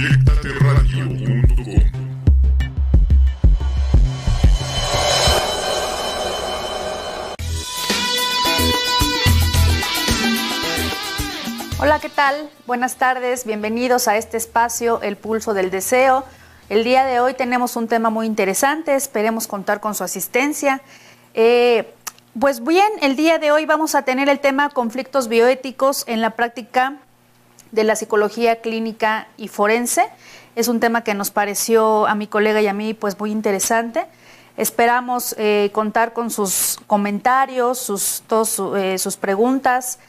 Proyectateradio.com. Hola, ¿qué tal? Buenas tardes, bienvenidos a este espacio, El Pulso del Deseo. El día de hoy tenemos un tema muy interesante, esperemos contar con su asistencia. Pues bien, el día de hoy vamos a tener el tema conflictos bioéticos en la práctica de la psicología clínica y forense. Es un tema que nos pareció a mi colega y a mí pues muy interesante. Esperamos contar con sus comentarios, sus preguntas.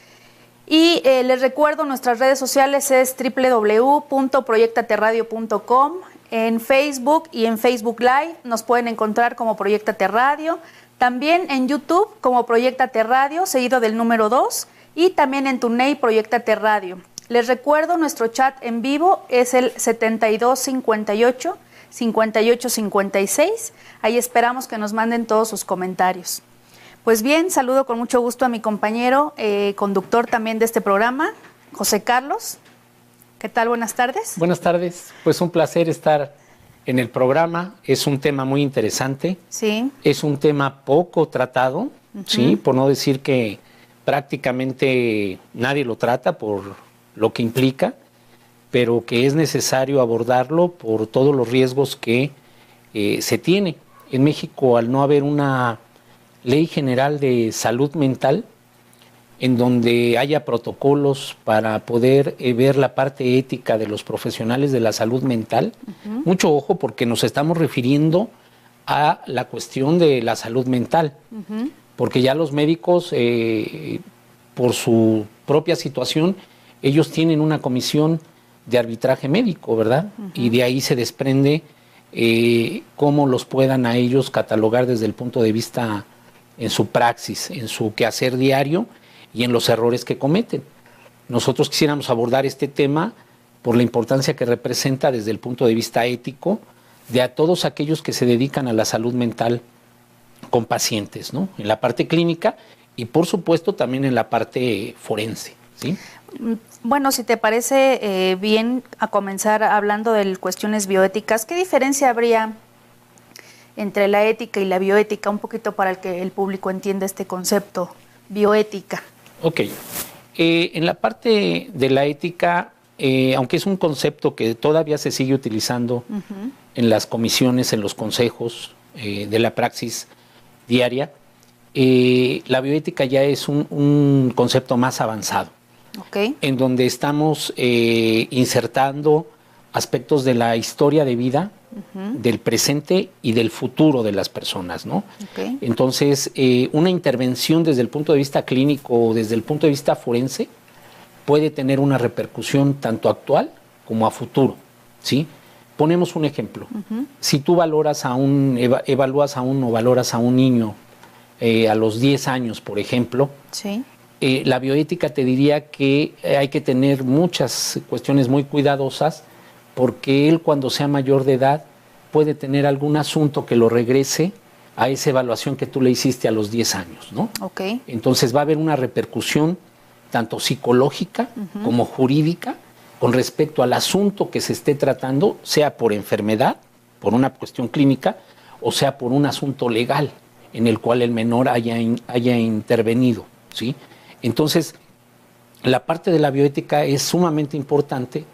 Y les recuerdo, nuestras redes sociales es www.proyectateradio.com. En Facebook y en Facebook Live nos pueden encontrar como Proyectate Radio. También en YouTube como Proyectate Radio, seguido del número 2. Y también en TuneIn Proyectate Radio. Les recuerdo, nuestro chat en vivo es el 7258-5856. Ahí esperamos que nos manden todos sus comentarios. Pues bien, saludo con mucho gusto a mi compañero, conductor también de este programa, José Carlos. ¿Qué tal? Buenas tardes. Buenas tardes. Pues un placer estar en el programa. Es un tema muy interesante. Sí. Es un tema poco tratado, ¿sí? Por no decir que prácticamente nadie lo trata por lo que implica, pero que es necesario abordarlo por todos los riesgos que se tiene. En México, al no haber una Ley General de Salud Mental, en donde haya protocolos para poder ver la parte ética de los profesionales de la salud mental. Mucho ojo, porque nos estamos refiriendo a la cuestión de la salud mental, porque ya los médicos, por su propia situación, ellos tienen una comisión de arbitraje médico, ¿verdad? Y de ahí se desprende cómo los puedan a ellos catalogar desde el punto de vista en su praxis, en su quehacer diario y en los errores que cometen. Nosotros quisiéramos abordar este tema por la importancia que representa desde el punto de vista ético de a todos aquellos que se dedican a la salud mental con pacientes, ¿no? En la parte clínica y por supuesto también en la parte forense, ¿sí? Bueno, si te parece bien a comenzar hablando de cuestiones bioéticas, ¿qué diferencia habría entre la ética y la bioética? Un poquito para que el público entienda este concepto, bioética. Ok. En la parte de la ética, aunque es un concepto que todavía se sigue utilizando en las comisiones, en los consejos de la praxis diaria, la bioética ya es un concepto más avanzado, en donde estamos insertando aspectos de la historia de vida, del presente y del futuro de las personas, ¿no? Entonces, una intervención desde el punto de vista clínico o desde el punto de vista forense puede tener una repercusión tanto actual como a futuro, ¿sí? Ponemos un ejemplo. Si tú evalúas a un niño a los 10 años, por ejemplo, sí. La bioética te diría que hay que tener muchas cuestiones muy cuidadosas, porque él, cuando sea mayor de edad, puede tener algún asunto que lo regrese a esa evaluación que tú le hiciste a los 10 años, ¿no? Entonces va a haber una repercusión tanto psicológica como jurídica con respecto al asunto que se esté tratando, sea por enfermedad, por una cuestión clínica, o sea por un asunto legal en el cual el menor haya intervenido, ¿sí? Entonces, la parte de la bioética es sumamente importante,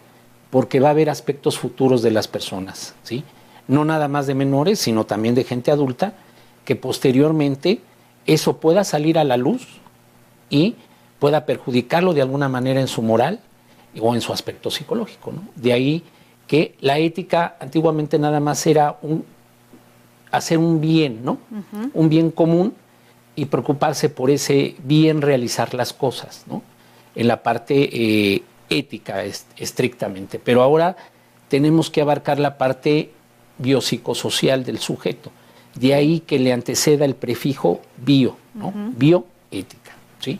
porque va a haber aspectos futuros de las personas, ¿sí? No nada más de menores, sino también de gente adulta, que posteriormente eso pueda salir a la luz y pueda perjudicarlo de alguna manera en su moral o en su aspecto psicológico, ¿no? De ahí que la ética antiguamente nada más era hacer un bien, ¿no? Un bien común y preocuparse por ese bien, realizar las cosas, ¿no? En la parte ética estrictamente, pero ahora tenemos que abarcar la parte biopsicosocial del sujeto, de ahí que le anteceda el prefijo bio, ¿no? Bioética, ¿sí?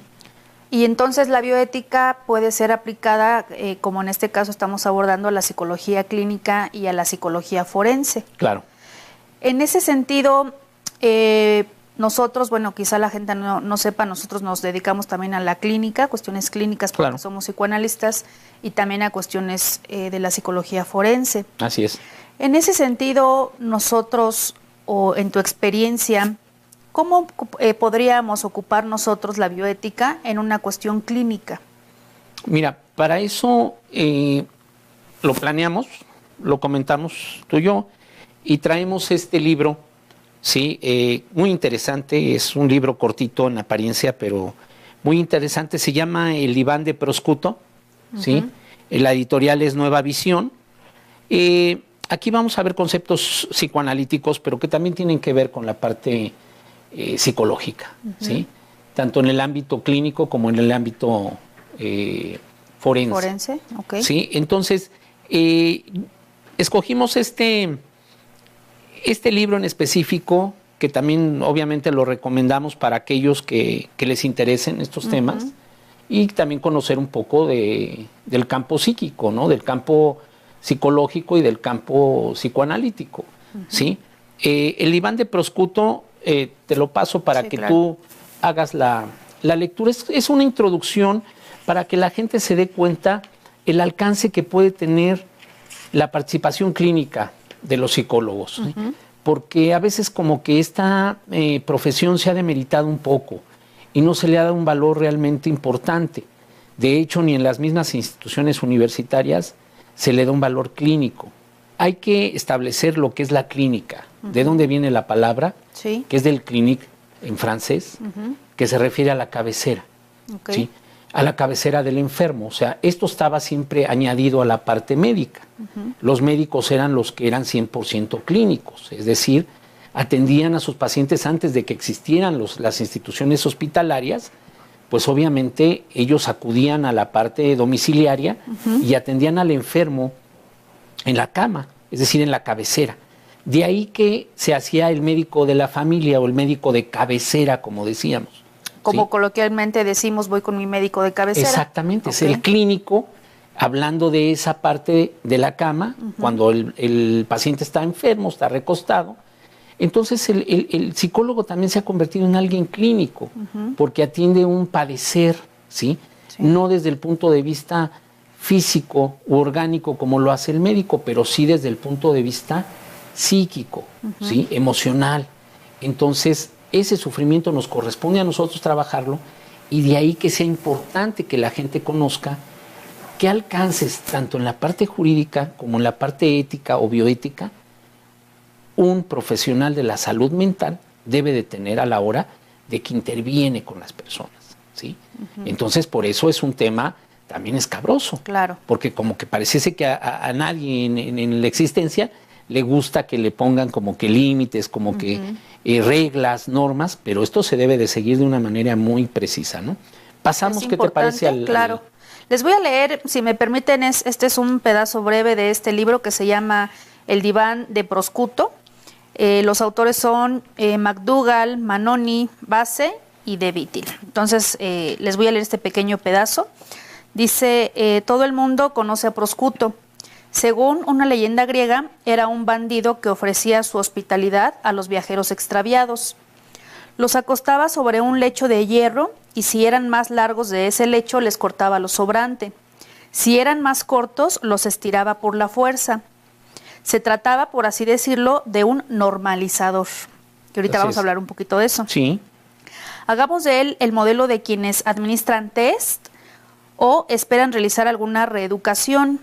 Y entonces la bioética puede ser aplicada, como en este caso estamos abordando, a la psicología clínica y a la psicología forense. Claro. En ese sentido, nosotros, bueno, quizá la gente no sepa, nosotros nos dedicamos también a la clínica, cuestiones clínicas, porque Claro. somos psicoanalistas, y también a cuestiones de la psicología forense. Así es. En ese sentido, nosotros, o en tu experiencia, ¿cómo podríamos ocupar nosotros la bioética en una cuestión clínica? Mira, para eso lo planeamos, lo comentamos tú y yo, y traemos este libro, sí, muy interesante, es un libro cortito en apariencia, pero muy interesante, se llama El diván de Proscuto, ¿sí? La editorial es Nueva Visión. Aquí vamos a ver conceptos psicoanalíticos, pero que también tienen que ver con la parte psicológica, ¿sí? Tanto en el ámbito clínico como en el ámbito forense. Forense, ok. Sí, entonces escogimos este libro en específico, que también obviamente lo recomendamos para aquellos que les interesen estos temas, y también conocer un poco del campo psíquico, ¿no? Del campo psicológico y del campo psicoanalítico, ¿sí? El diván de Proscuto, te lo paso para Sí, que claro. tú hagas la lectura. Es una introducción para que la gente se dé cuenta el alcance que puede tener la participación clínica de los psicólogos, ¿sí? Porque a veces como que esta profesión se ha demeritado un poco y no se le ha dado un valor realmente importante. De hecho, ni en las mismas instituciones universitarias se le da un valor clínico. Hay que establecer lo que es la clínica, de dónde viene la palabra, Sí. que es del clinique en francés, que se refiere a la cabecera, Ok. ¿sí? A la cabecera del enfermo. O sea, esto estaba siempre añadido a la parte médica. Los médicos eran los que eran 100% clínicos, es decir, atendían a sus pacientes antes de que existieran las instituciones hospitalarias. Pues obviamente ellos acudían a la parte domiciliaria y atendían al enfermo en la cama, es decir, en la cabecera. De ahí que se hacía el médico de la familia o el médico de cabecera, como decíamos. Como ¿sí? coloquialmente decimos, voy con mi médico de cabecera. Exactamente, Ok. es el clínico hablando de esa parte de la cama, cuando el paciente está enfermo, está recostado. Entonces el psicólogo también se ha convertido en alguien clínico, porque atiende un padecer, ¿sí? Sí. No desde el punto de vista físico u orgánico como lo hace el médico, pero sí desde el punto de vista psíquico, ¿sí? Emocional. Entonces, ese sufrimiento nos corresponde a nosotros trabajarlo, y de ahí que sea importante que la gente conozca qué alcances, tanto en la parte jurídica como en la parte ética o bioética, un profesional de la salud mental debe de tener a la hora de que interviene con las personas, ¿sí? Entonces, por eso es un tema también escabroso. Claro. Porque como que pareciese que a nadie en la existencia le gusta que le pongan como que límites, como que reglas, normas, pero esto se debe de seguir de una manera muy precisa, ¿no? Pasamos, Es ¿qué te parece? importante, claro. Les voy a leer, si me permiten, este es un pedazo breve de este libro que se llama El diván de Proscuto. Los autores son McDougall, Manoni, Basse y De Vitil. Entonces, les voy a leer este pequeño pedazo. Dice, todo el mundo conoce a Proscuto. Según una leyenda griega, era un bandido que ofrecía su hospitalidad a los viajeros extraviados. Los acostaba sobre un lecho de hierro, y si eran más largos de ese lecho, les cortaba lo sobrante. Si eran más cortos, los estiraba por la fuerza. Se trataba, por así decirlo, de un normalizador, que ahorita Así vamos es. a hablar un poquito de eso. Sí, Hagamos de él el modelo de quienes administran test o esperan realizar alguna reeducación.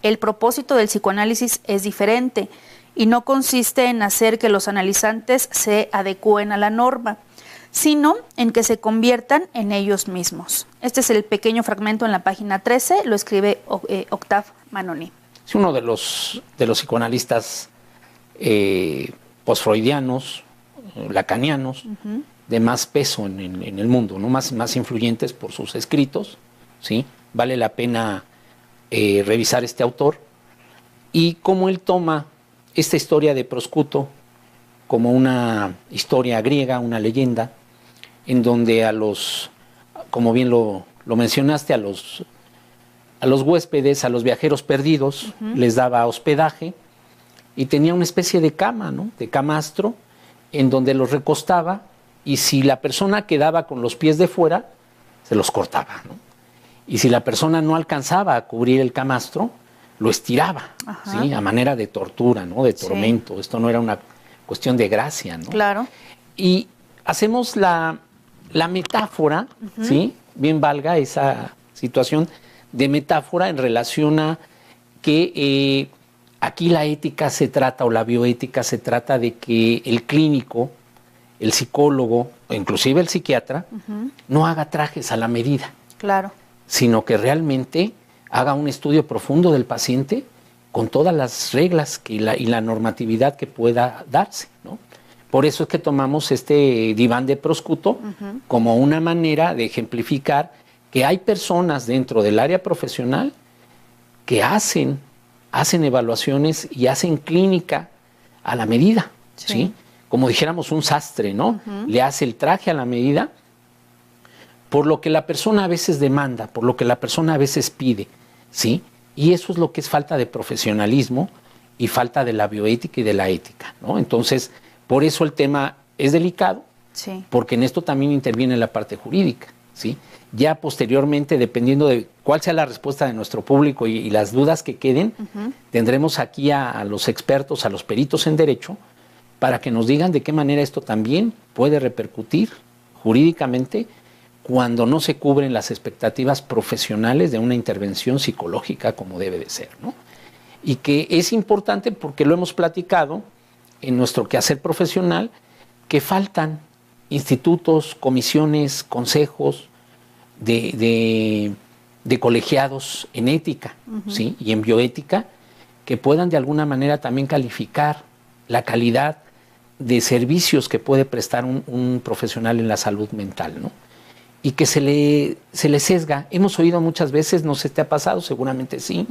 El propósito del psicoanálisis es diferente y no consiste en hacer que los analizantes se adecúen a la norma, sino en que se conviertan en ellos mismos. Este es el pequeño fragmento en la página 13, lo escribe Octave Manoni. es uno de los psicoanalistas posfreudianos, lacanianos, de más peso en el mundo, ¿no? Más influyentes por sus escritos, ¿sí? Vale la pena revisar este autor y cómo él toma esta historia de Proscuto como una historia griega, una leyenda, en donde como bien lo mencionaste, a los huéspedes, a los viajeros perdidos, les daba hospedaje y tenía una especie de cama, ¿no? De camastro, en donde los recostaba y si la persona quedaba con los pies de fuera, se los cortaba, ¿no? Y si la persona no alcanzaba a cubrir el camastro, lo estiraba, ¿sí? A manera de tortura, ¿no? De tormento. Sí. Esto no era una cuestión de gracia, ¿no? Claro. Y hacemos la metáfora, ¿sí? Bien valga esa situación de metáfora en relación a que aquí la ética se trata, o la bioética se trata de que el clínico, el psicólogo, o inclusive el psiquiatra, no haga trajes a la medida. Claro. Sino que realmente haga un estudio profundo del paciente con todas las reglas y la normatividad que pueda darse, ¿no? Por eso es que tomamos este diván de proscuto como una manera de ejemplificar que hay personas dentro del área profesional que hacen evaluaciones y hacen clínica a la medida, ¿sí? Como dijéramos un sastre, ¿no? Le hace el traje a la medida por lo que la persona a veces demanda, por lo que la persona a veces pide, ¿sí? Y eso es lo que es falta de profesionalismo y falta de la bioética y de la ética, ¿no? Entonces, por eso el tema es delicado, porque en esto también interviene la parte jurídica, ¿sí? Ya posteriormente, dependiendo de cuál sea la respuesta de nuestro público y las dudas que queden, tendremos aquí a los expertos, a los peritos en derecho, para que nos digan de qué manera esto también puede repercutir jurídicamente cuando no se cubren las expectativas profesionales de una intervención psicológica como debe de ser, ¿no? Y que es importante porque lo hemos platicado en nuestro quehacer profesional, que faltan institutos, comisiones, consejos de colegiados en ética, ¿sí? Y en bioética, que puedan de alguna manera también calificar la calidad de servicios que puede prestar un profesional en la salud mental, ¿no? Y que se le sesga. Hemos oído muchas veces, no sé si te ha pasado, seguramente sí,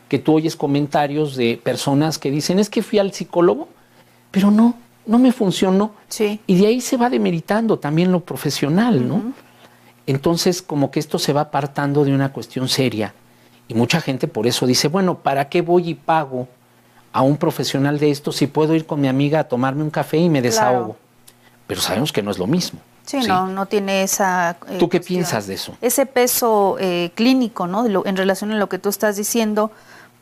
que tú oyes comentarios de personas que dicen, es que fui al psicólogo, pero no me funcionó. Sí. Y de ahí se va demeritando también lo profesional, ¿no? Entonces, como que esto se va apartando de una cuestión seria. Y mucha gente por eso dice, bueno, ¿para qué voy y pago a un profesional de esto si puedo ir con mi amiga a tomarme un café y me desahogo? Pero sabemos que no es lo mismo. Sí, no tiene esa... ¿Tú qué piensas de eso? Ese peso clínico, ¿no? En relación a lo que tú estás diciendo,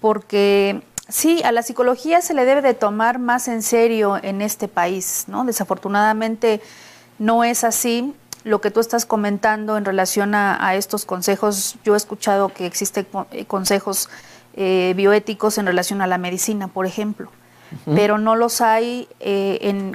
porque sí, a la psicología se le debe de tomar más en serio en este país, ¿no? Desafortunadamente no es así. Lo que tú estás comentando en relación a estos consejos, yo he escuchado que existen consejos bioéticos en relación a la medicina, por ejemplo, pero no los hay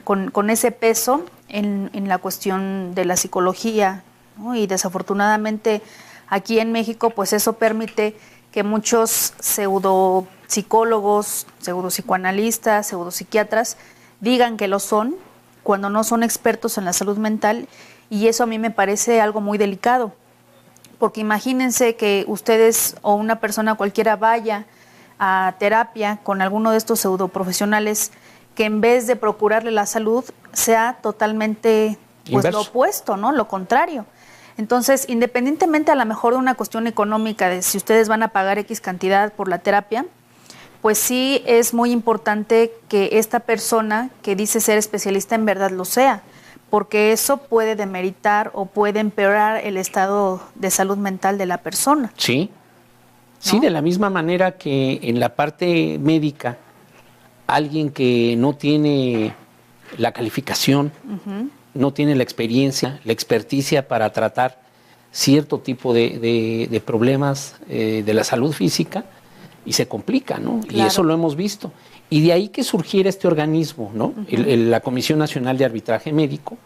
con ese peso en la cuestión de la psicología, ¿no? Y desafortunadamente aquí en México, pues eso permite que muchos pseudopsicólogos, pseudopsicoanalistas, pseudopsiquiatras digan que lo son cuando no son expertos en la salud mental, y eso a mí me parece algo muy delicado, porque imagínense que ustedes o una persona cualquiera vaya a terapia con alguno de estos pseudoprofesionales que en vez de procurarle la salud sea totalmente pues, lo opuesto, ¿no? Lo contrario. Entonces, independientemente a lo mejor de una cuestión económica, de si ustedes van a pagar X cantidad por la terapia, pues sí es muy importante que esta persona que dice ser especialista en verdad lo sea, porque eso puede demeritar o puede empeorar el estado de salud mental de la persona. Sí, sí, ¿no? De la misma manera que en la parte médica, alguien que no tiene la calificación, no tiene la experiencia, la experticia para tratar cierto tipo de problemas de la salud física, y se complica, ¿no? Claro. Y eso lo hemos visto. Y de ahí que surgiera este organismo, ¿no? La Comisión Nacional de Arbitraje Médico,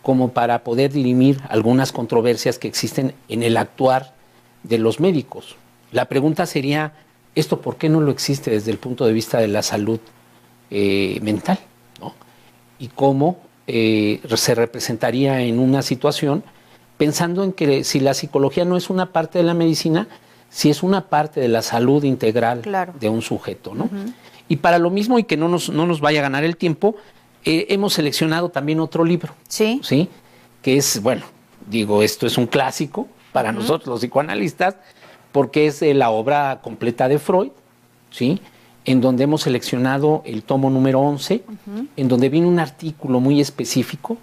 como para poder dirimir algunas controversias que existen en el actuar de los médicos. La pregunta sería, ¿esto por qué no lo existe desde el punto de vista de la salud mental, ¿no? Y cómo se representaría en una situación, pensando en que si la psicología no es una parte de la medicina, si es una parte de la salud integral de un sujeto, ¿no? Y para lo mismo, y que no nos vaya a ganar el tiempo, hemos seleccionado también otro libro, ¿sí? Que es, bueno, digo, esto es un clásico para nosotros los psicoanalistas, porque es la obra completa de Freud, ¿sí? En donde hemos seleccionado el tomo número 11, en donde viene un artículo muy específico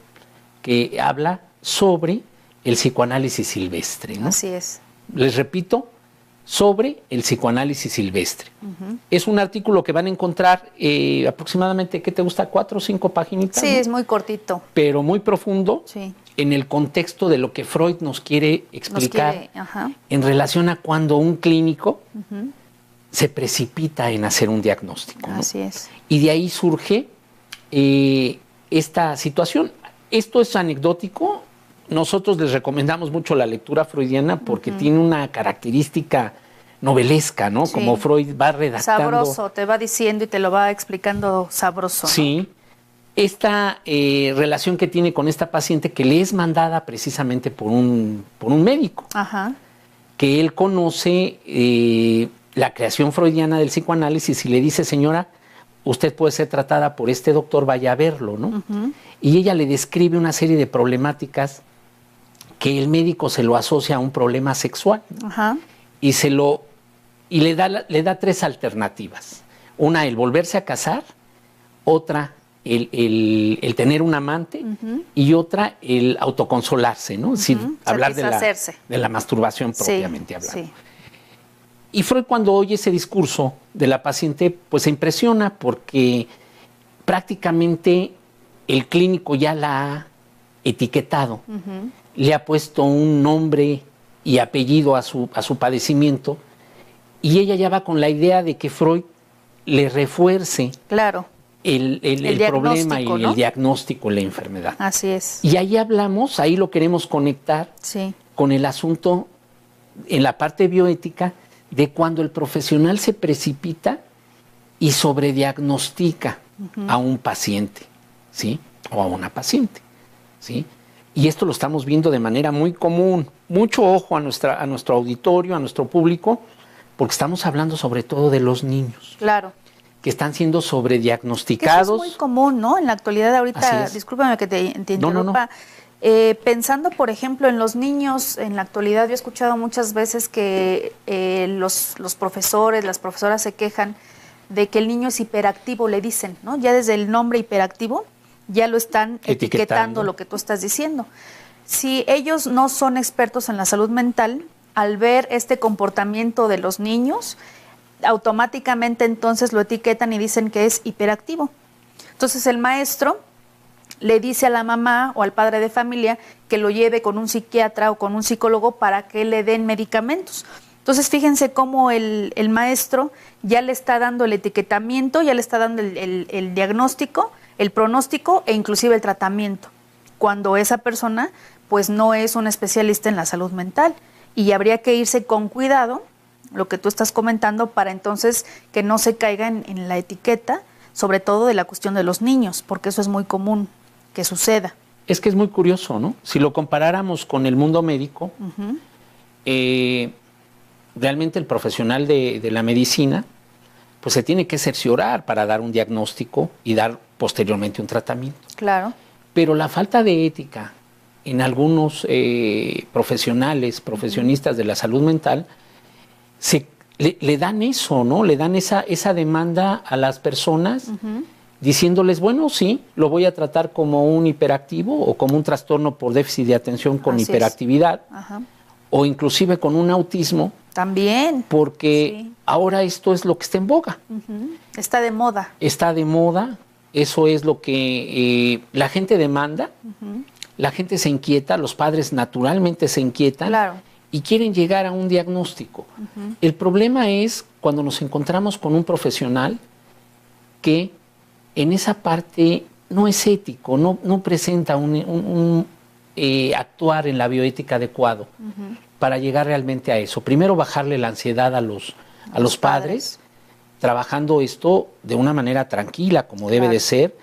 que habla sobre el psicoanálisis silvestre, ¿no? Así es. Les repito, sobre el psicoanálisis silvestre. Es un artículo que van a encontrar aproximadamente, ¿qué te gusta? 4 o 5 paginitas. Sí, ¿no? es muy cortito. Pero muy profundo, sí, en el contexto de lo que Freud nos quiere explicar en relación a cuando un clínico se precipita en hacer un diagnóstico, ¿no? Así es. Y de ahí surge esta situación. Esto es anecdótico. Nosotros les recomendamos mucho la lectura freudiana porque tiene una característica novelesca, ¿no? Sí. Como Freud va redactando. Sabroso, te va diciendo y te lo va explicando sabroso, ¿no? Sí. Esta relación que tiene con esta paciente que le es mandada precisamente por un médico, que él conoce la creación freudiana del psicoanálisis y le dice, señora, usted puede ser tratada por este doctor, vaya a verlo, ¿no? Y ella le describe una serie de problemáticas que el médico se lo asocia a un problema sexual y le da 3 alternativas. Una, el volverse a casar, otra, el tener un amante y otra, el autoconsolarse, ¿no? Es decir, hablar de la masturbación propiamente hablando. Sí. Y Freud, cuando oye ese discurso de la paciente, pues se impresiona porque prácticamente el clínico ya la ha etiquetado, le ha puesto un nombre y apellido a su padecimiento, y ella ya va con la idea de que Freud le refuerce el problema y ¿no? el diagnóstico, la enfermedad. Así es. Y ahí hablamos, ahí lo queremos conectar con el asunto en la parte bioética de cuando el profesional se precipita y sobrediagnostica a un paciente, ¿sí? O a una paciente, ¿sí? Y esto lo estamos viendo de manera muy común. Mucho ojo a nuestro auditorio, a nuestro público, porque estamos hablando sobre todo de los niños. Claro. Que están siendo sobrediagnosticados. Eso es muy común, ¿no? En la actualidad ahorita, discúlpame que te interrumpa. Pensando, por ejemplo, en los niños, en la actualidad yo he escuchado muchas veces que los profesores, las profesoras se quejan de que el niño es hiperactivo, le dicen, ¿no? Ya desde el nombre hiperactivo ya lo están etiquetando lo que tú estás diciendo. Si ellos no son expertos en la salud mental, al ver este comportamiento de los niños, automáticamente entonces lo etiquetan y dicen que es hiperactivo. Entonces el maestro le dice a la mamá o al padre de familia que lo lleve con un psiquiatra o con un psicólogo para que le den medicamentos. Entonces fíjense cómo el maestro ya le está dando el etiquetamiento, ya le está dando el diagnóstico, el pronóstico e inclusive el tratamiento, cuando esa persona pues no es un especialista en la salud mental, y habría que irse con cuidado, lo que tú estás comentando, para entonces que no se caiga en la etiqueta, sobre todo de la cuestión de los niños, porque eso es muy común que suceda. Es que es muy curioso, ¿no? Si lo comparáramos con el mundo médico, realmente el profesional de la medicina pues se tiene que cerciorar para dar un diagnóstico y dar posteriormente un tratamiento. Claro. Pero la falta de ética en algunos profesionistas de la salud mental, le dan eso, ¿no? Le dan esa demanda a las personas, diciéndoles, bueno, sí, lo voy a tratar como un hiperactivo o como un trastorno por déficit de atención con hiperactividad, o inclusive con un autismo. También. Porque ahora esto es lo que está en boga. Está de moda. Está de moda, eso es lo que la gente demanda, la gente se inquieta, los padres naturalmente se inquietan. Claro. Y quieren llegar a un diagnóstico. El problema es cuando nos encontramos con un profesional que en esa parte no es ético, no presenta un actuar en la bioética adecuado para llegar realmente a eso. Primero, bajarle la ansiedad a los padres, trabajando esto de una manera tranquila, como debe de ser,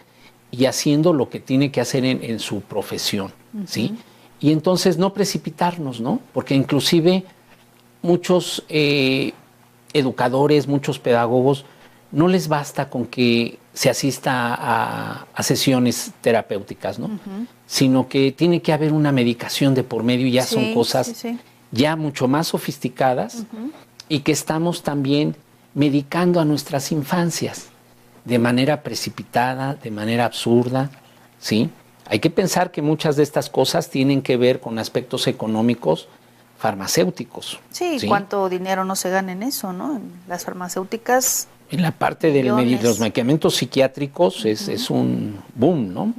y haciendo lo que tiene que hacer en su profesión, ¿sí? Y entonces no precipitarnos, ¿no? Porque inclusive muchos educadores, muchos pedagogos, no les basta con que se asista a sesiones terapéuticas, ¿no? Sino que tiene que haber una medicación de por medio, y ya son cosas ya mucho más sofisticadas, y que estamos también medicando a nuestras infancias de manera precipitada, de manera absurda, ¿sí? Hay que pensar que muchas de estas cosas tienen que ver con aspectos económicos farmacéuticos. Sí, ¿cuánto dinero no se gana en eso, no? En las farmacéuticas. En la parte de los medicamentos psiquiátricos es un boom, ¿no?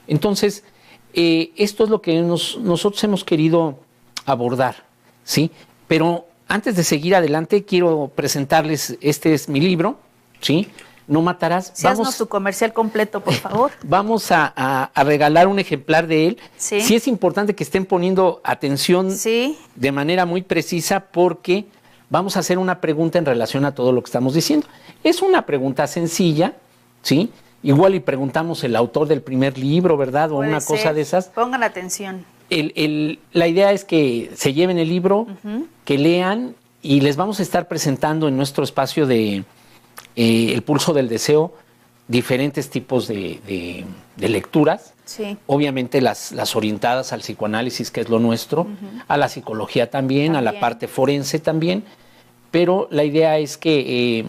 Entonces, esto es lo que nosotros hemos querido abordar, ¿sí? Pero antes de seguir adelante, quiero presentarles, este es mi libro, ¿sí? No matarás. Sí, haznos tu comercial completo, por favor. Vamos a regalar un ejemplar de él. Sí. Sí es importante que estén poniendo atención de manera muy precisa, porque vamos a hacer una pregunta en relación a todo lo que estamos diciendo. Es una pregunta sencilla, ¿sí? Igual y preguntamos el autor del primer libro, ¿verdad? O una cosa de esas. Pongan atención. La idea es que se lleven el libro, que lean, y les vamos a estar presentando en nuestro espacio de El Pulso del Deseo diferentes tipos de lecturas. Sí. Obviamente las orientadas al psicoanálisis, que es lo nuestro, a la psicología también, a la parte forense también, pero la idea es que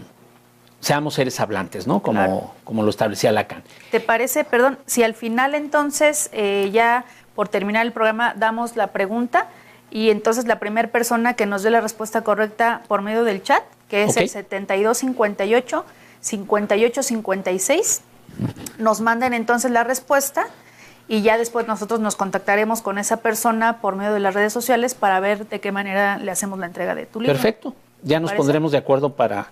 seamos seres hablantes, ¿no? Como lo establecía Lacan. ¿Te parece, perdón, si al final entonces ya por terminar el programa damos la pregunta y entonces la primera persona que nos dé la respuesta correcta por medio del chat, que es el 7258-5856, nos manden entonces la respuesta y ya después nosotros nos contactaremos con esa persona por medio de las redes sociales para ver de qué manera le hacemos la entrega de tu libro? Perfecto, ya nos pondremos de acuerdo para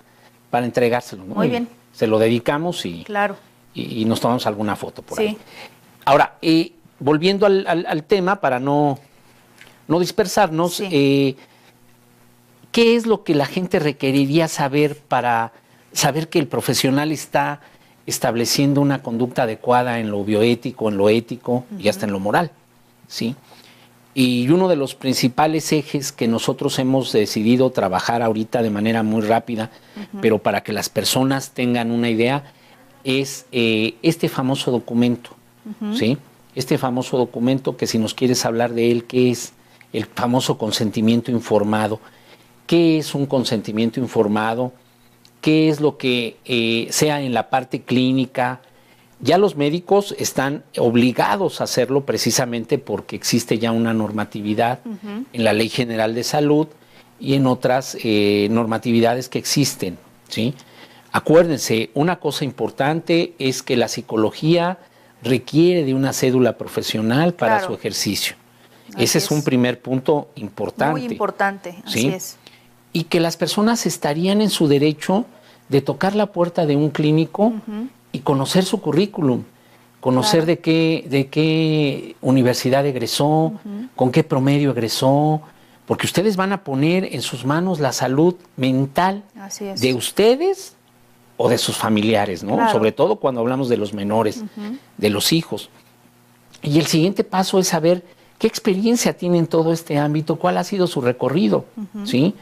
entregárselo, ¿no? Muy bien. Se lo dedicamos y nos tomamos alguna foto por ahí. Ahora, volviendo al tema, para no dispersarnos, ¿qué es lo que la gente requeriría saber para saber que el profesional está estableciendo una conducta adecuada en lo bioético, en lo ético y hasta en lo moral? ¿Sí? Y uno de los principales ejes que nosotros hemos decidido trabajar ahorita de manera muy rápida, pero para que las personas tengan una idea, es este famoso documento, ¿sí? Este famoso documento que, si nos quieres hablar de él, ¿qué es? El famoso consentimiento informado. ¿Qué es un consentimiento informado? ¿Qué es lo que sea en la parte clínica? Ya los médicos están obligados a hacerlo precisamente porque existe ya una normatividad en la Ley General de Salud y en otras normatividades que existen, ¿sí? Acuérdense, una cosa importante es que la psicología requiere de una cédula profesional para su ejercicio. Ese es un primer punto importante. Muy importante, así es. Y que las personas estarían en su derecho de tocar la puerta de un clínico y conocer su currículum, conocer de qué universidad egresó, con qué promedio egresó, porque ustedes van a poner en sus manos la salud mental de ustedes o de sus familiares, ¿no? Sobre todo cuando hablamos de los menores, de los hijos. Y el siguiente paso es saber qué experiencia tiene en todo este ámbito, cuál ha sido su recorrido, ¿sí?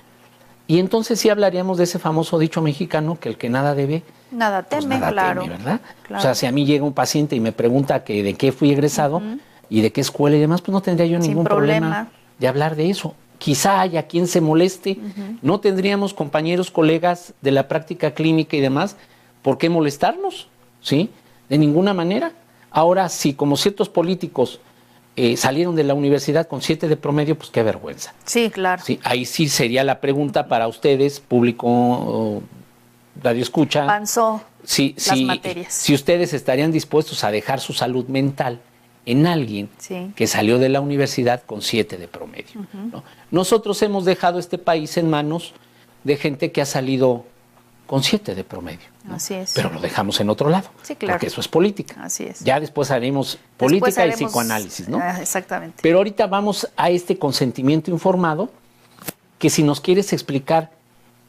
Y entonces sí hablaríamos de ese famoso dicho mexicano, que el que nada debe, nada teme, pues nada teme, ¿verdad? O sea, si a mí llega un paciente y me pregunta que de qué fui egresado y de qué escuela y demás, pues no tendría yo ningún problema de hablar de eso. Quizá haya quien se moleste, no tendríamos compañeros, colegas de la práctica clínica y demás, ¿por qué molestarnos? ¿Sí? De ninguna manera. Ahora, si como ciertos políticos salieron de la universidad con 7 de promedio, pues qué vergüenza. Sí, claro. Sí, ahí sí sería la pregunta para ustedes, público, radio escucha. Avanzó las materias. Si ustedes estarían dispuestos a dejar su salud mental en alguien que salió de la universidad con 7 de promedio, ¿no? Nosotros hemos dejado este país en manos de gente que ha salido con 7 de promedio, ¿no? Así es. Pero lo dejamos en otro lado, porque eso es política. Así es. Ya después haremos política y psicoanálisis, ¿no? Exactamente. Pero ahorita vamos a este consentimiento informado, que si nos quieres explicar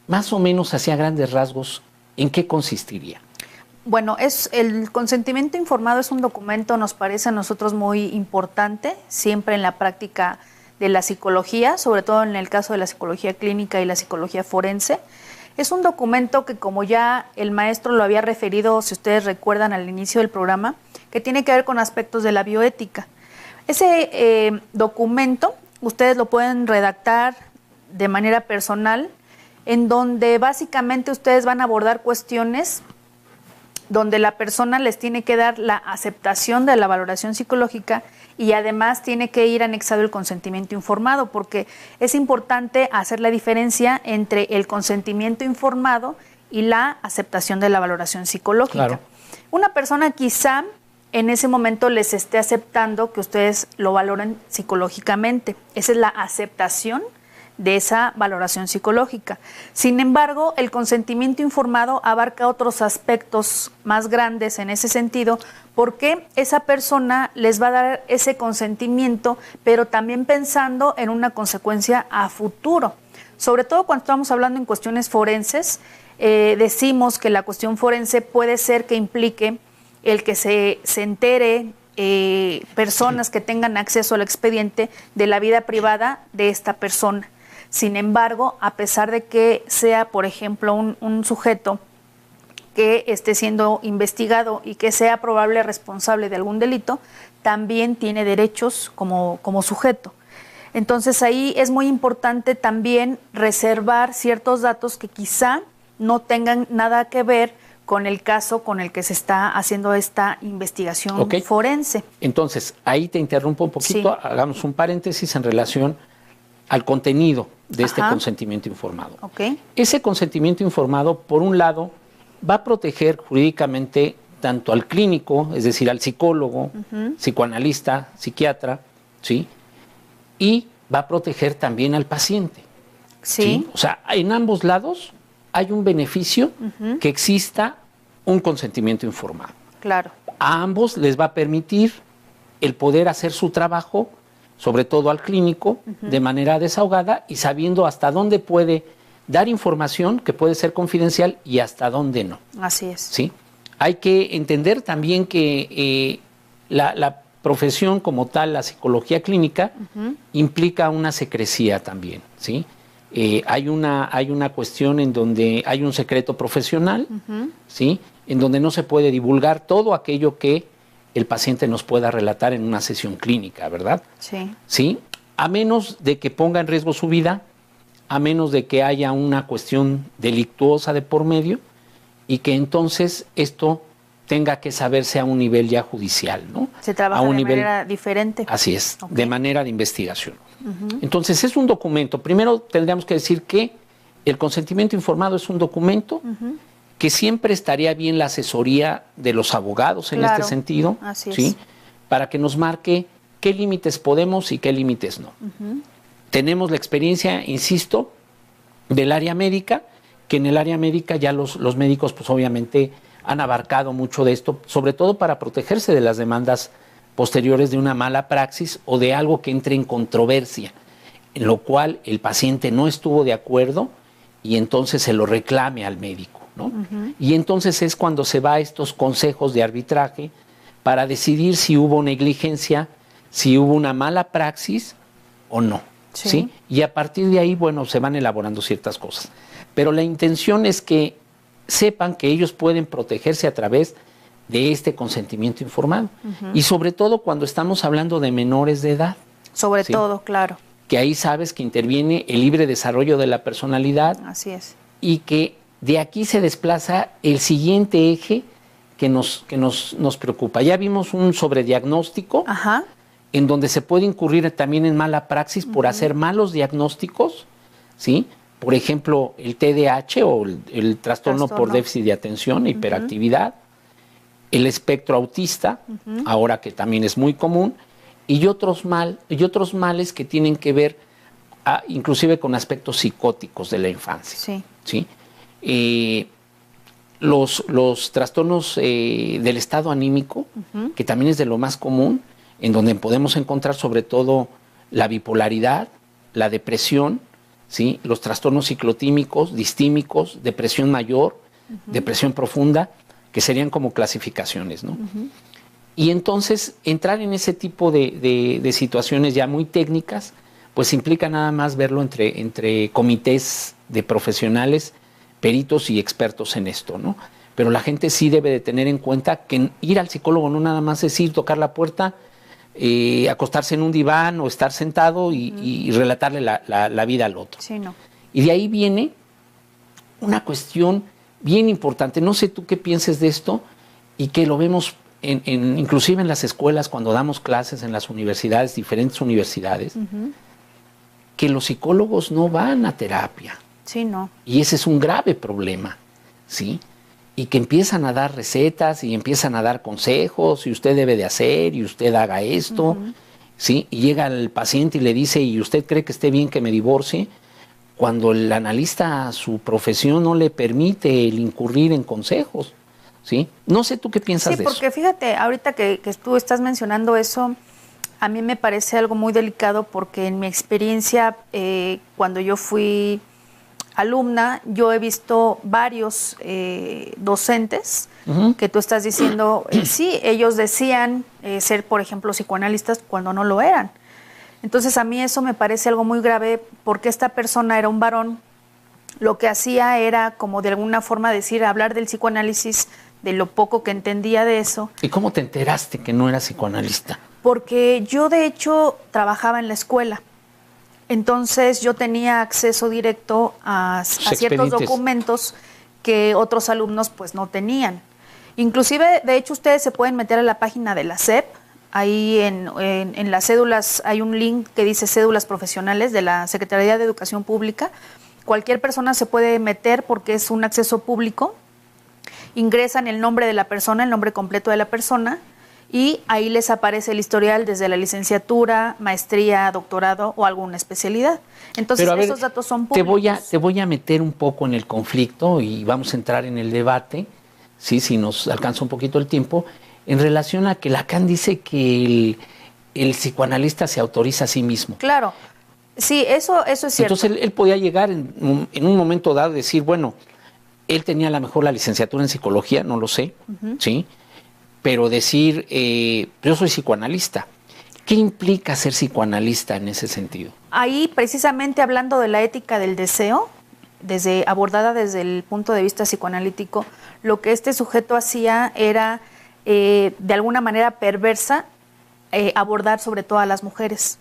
más o menos hacia grandes rasgos, ¿en qué consistiría? Bueno, el consentimiento informado es un documento, nos parece a nosotros muy importante, siempre en la práctica de la psicología, sobre todo en el caso de la psicología clínica y la psicología forense. Es un documento que, como ya el maestro lo había referido, si ustedes recuerdan al inicio del programa, que tiene que ver con aspectos de la bioética. Ese documento ustedes lo pueden redactar de manera personal, en donde básicamente ustedes van a abordar cuestiones donde la persona les tiene que dar la aceptación de la valoración psicológica y además tiene que ir anexado el consentimiento informado, porque es importante hacer la diferencia entre el consentimiento informado y la aceptación de la valoración psicológica. Claro. Una persona quizá en ese momento les esté aceptando que ustedes lo valoren psicológicamente. Esa es la aceptación de esa valoración psicológica. Sin embargo, el consentimiento informado abarca otros aspectos más grandes en ese sentido, porque esa persona les va a dar ese consentimiento, pero también pensando en una consecuencia a futuro. Sobre todo cuando estamos hablando en cuestiones forenses, decimos que la cuestión forense puede ser que implique el que se entere personas que tengan acceso al expediente de la vida privada de esta persona. Sin embargo, a pesar de que sea, por ejemplo, un sujeto que esté siendo investigado y que sea probable responsable de algún delito, también tiene derechos como sujeto. Entonces ahí es muy importante también reservar ciertos datos que quizá no tengan nada que ver con el caso con el que se está haciendo esta investigación forense. Entonces, ahí te interrumpo un poquito, hagamos un paréntesis en relación al contenido de este consentimiento informado. Ese consentimiento informado, por un lado, va a proteger jurídicamente tanto al clínico, es decir, al psicólogo, psicoanalista, psiquiatra, ¿sí? Y va a proteger también al paciente. ¿Sí? O sea, en ambos lados hay un beneficio que exista un consentimiento informado. Claro. A ambos les va a permitir el poder hacer su trabajo, sobre todo al clínico, de manera desahogada y sabiendo hasta dónde puede dar información que puede ser confidencial y hasta dónde no. Así es. ¿Sí? Hay que entender también que la profesión como tal, la psicología clínica, implica una secrecía también, ¿sí? Hay una cuestión en donde hay un secreto profesional, ¿sí? En donde no se puede divulgar todo aquello que el paciente nos pueda relatar en una sesión clínica, ¿verdad? Sí. ¿Sí? A menos de que ponga en riesgo su vida, a menos de que haya una cuestión delictuosa de por medio y que entonces esto tenga que saberse a un nivel ya judicial, ¿no? Se trabaja de manera diferente. Así es, de manera de investigación. Entonces es un documento. Primero tendríamos que decir que el consentimiento informado es un documento que siempre estaría bien la asesoría de los abogados en este sentido, ¿sí? Para que nos marque qué límites podemos y qué límites no. Tenemos la experiencia, insisto, del área médica, que en el área médica ya los médicos pues obviamente han abarcado mucho de esto, sobre todo para protegerse de las demandas posteriores de una mala praxis o de algo que entre en controversia, en lo cual el paciente no estuvo de acuerdo y entonces se lo reclame al médico, ¿no? Y entonces es cuando se va a estos consejos de arbitraje para decidir si hubo negligencia, si hubo una mala praxis o no, ¿sí? Y a partir de ahí, bueno, se van elaborando ciertas cosas. Pero la intención es que sepan que ellos pueden protegerse a través de este consentimiento informado. Y sobre todo cuando estamos hablando de menores de edad. Sobre todo, claro. Que ahí sabes que interviene el libre desarrollo de la personalidad. Así es. Y que de aquí se desplaza el siguiente eje que nos preocupa. Ya vimos un sobrediagnóstico en donde se puede incurrir también en mala praxis por hacer malos diagnósticos, ¿sí? Por ejemplo, el TDAH o el trastorno por déficit de atención, hiperactividad, el espectro autista, ahora que también es muy común, y otros males que tienen que ver inclusive con aspectos psicóticos de la infancia. ¿Sí? Los trastornos del estado anímico, que también es de lo más común, en donde podemos encontrar sobre todo la bipolaridad, la depresión, ¿sí? Los trastornos ciclotímicos, distímicos, depresión mayor, depresión profunda, que serían como clasificaciones, ¿no? Y entonces entrar en ese tipo de situaciones ya muy técnicas, pues implica nada más verlo entre comités de profesionales, peritos y expertos en esto, ¿no? Pero la gente sí debe de tener en cuenta que ir al psicólogo no nada más es ir, tocar la puerta, acostarse en un diván o estar sentado y relatarle la vida al otro. Sí, no. Y de ahí viene una cuestión bien importante. No sé tú qué pienses de esto, y que lo vemos inclusive en las escuelas cuando damos clases en las universidades, diferentes universidades, que los psicólogos no van a terapia. Sí, no. Y ese es un grave problema, ¿sí? Y que empiezan a dar recetas y empiezan a dar consejos y usted debe de hacer y usted haga esto, ¿sí? Y llega el paciente y le dice, ¿y usted cree que esté bien que me divorcie? Cuando el analista, su profesión no le permite el incurrir en consejos, ¿sí? No sé tú qué piensas de eso. Sí, porque fíjate, ahorita que tú estás mencionando eso, a mí me parece algo muy delicado porque en mi experiencia, cuando yo fui alumna, yo he visto varios docentes que tú estás diciendo, sí, ellos decían ser, por ejemplo, psicoanalistas cuando no lo eran. Entonces a mí eso me parece algo muy grave porque esta persona era un varón, lo que hacía era como de alguna forma decir, hablar del psicoanálisis, de lo poco que entendía de eso. ¿Y cómo te enteraste que no eras psicoanalista? Porque yo de hecho trabajaba en la escuela. Entonces yo tenía acceso directo a ciertos documentos que otros alumnos pues no tenían. Inclusive, de hecho, ustedes se pueden meter a la página de la SEP. Ahí en las cédulas hay un link que dice cédulas profesionales de la Secretaría de Educación Pública. Cualquier persona se puede meter porque es un acceso público. Ingresan el nombre de la persona, el nombre completo de la persona, y ahí les aparece el historial desde la licenciatura, maestría, doctorado o alguna especialidad. Entonces, esos datos son públicos. Te voy a meter un poco en el conflicto y vamos a entrar en el debate, ¿sí? Si nos alcanza un poquito el tiempo, en relación a que Lacan dice que el psicoanalista se autoriza a sí mismo. Claro, sí, eso es cierto. Entonces él podía llegar en un momento dado y decir, bueno, él tenía a lo mejor la licenciatura en psicología, no lo sé, ¿sí? Pero decir, yo soy psicoanalista. ¿Qué implica ser psicoanalista en ese sentido? Ahí, precisamente hablando de la ética del deseo, abordada desde el punto de vista psicoanalítico, lo que este sujeto hacía era, de alguna manera perversa, abordar sobre todo a las mujeres.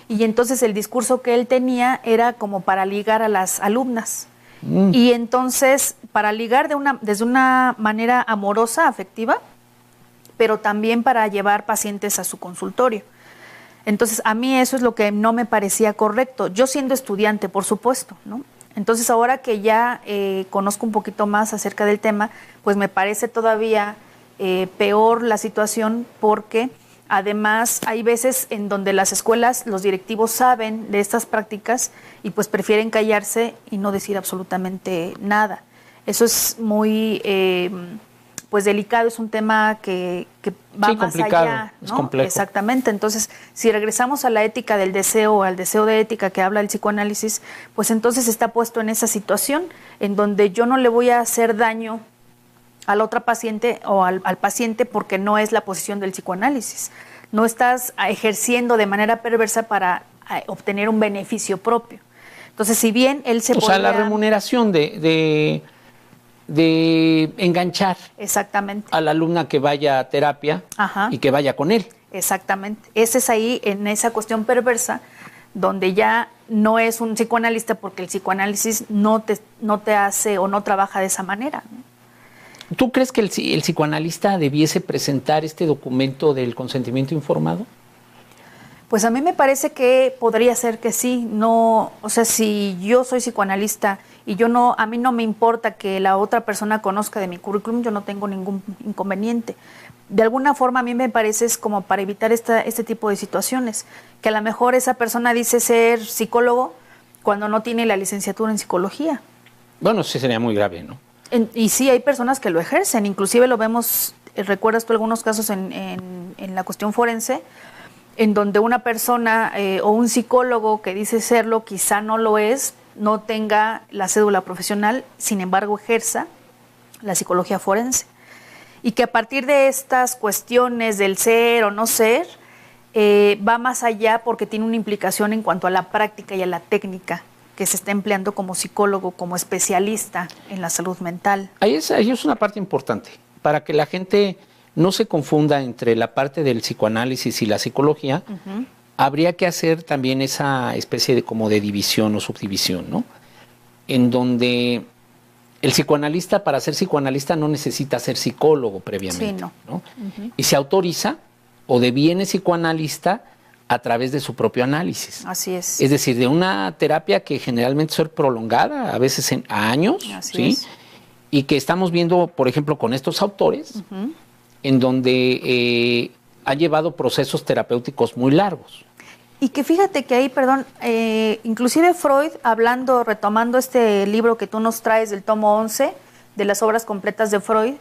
Y entonces el discurso que él tenía era como para ligar a las alumnas. Y entonces, para ligar desde una manera amorosa, afectiva, pero también para llevar pacientes a su consultorio. Entonces, a mí eso es lo que no me parecía correcto. Yo siendo estudiante, por supuesto, ¿no? Entonces, ahora que ya conozco un poquito más acerca del tema, pues me parece todavía peor la situación porque además hay veces en donde las escuelas, los directivos saben de estas prácticas y pues prefieren callarse y no decir absolutamente nada. Eso es muy pues delicado, es un tema que va más allá, ¿no? Es complejo. Exactamente. Entonces, si regresamos a la ética del deseo o al deseo de ética que habla el psicoanálisis, pues entonces está puesto en esa situación en donde yo no le voy a hacer daño a la otra paciente o al paciente porque no es la posición del psicoanálisis. No estás ejerciendo de manera perversa para obtener un beneficio propio. Entonces, si bien él se podría... O sea, la remuneración de enganchar exactamente a la alumna que vaya a terapia y que vaya con él. Exactamente. Ese es ahí, en esa cuestión perversa, donde ya no es un psicoanalista porque el psicoanálisis no te hace o no trabaja de esa manera, ¿no? ¿Tú crees que el psicoanalista debiese presentar este documento del consentimiento informado? Pues a mí me parece que podría ser que sí. No, o sea, si yo soy psicoanalista y a mí no me importa que la otra persona conozca de mi currículum, yo no tengo ningún inconveniente. De alguna forma a mí me parece es como para evitar este tipo de situaciones, que a lo mejor esa persona dice ser psicólogo cuando no tiene la licenciatura en psicología. Bueno, sí sería muy grave, ¿no? Y sí, hay personas que lo ejercen, inclusive lo vemos, recuerdas tú algunos casos en la cuestión forense, en donde una persona o un psicólogo que dice serlo, quizá no lo es, no tenga la cédula profesional, sin embargo ejerza la psicología forense. Y que a partir de estas cuestiones del ser o no ser, va más allá porque tiene una implicación en cuanto a la práctica y a la técnica que se está empleando como psicólogo, como especialista en la salud mental. Ahí es una parte importante, para que la gente no se confunda entre la parte del psicoanálisis y la psicología. Habría que hacer también esa especie de como de división o subdivisión, ¿no? En donde el psicoanalista, para ser psicoanalista, no necesita ser psicólogo previamente. Sí, no. ¿No? Y se autoriza o deviene psicoanalista a través de su propio análisis. Así es. Es decir, de una terapia que generalmente suele ser prolongada, a veces a años, Así ¿sí? es. Y que estamos viendo, por ejemplo, con estos autores, en donde ha llevado procesos terapéuticos muy largos. Y que fíjate que ahí, perdón, inclusive Freud, retomando este libro que tú nos traes del tomo 11, de las obras completas de Freud,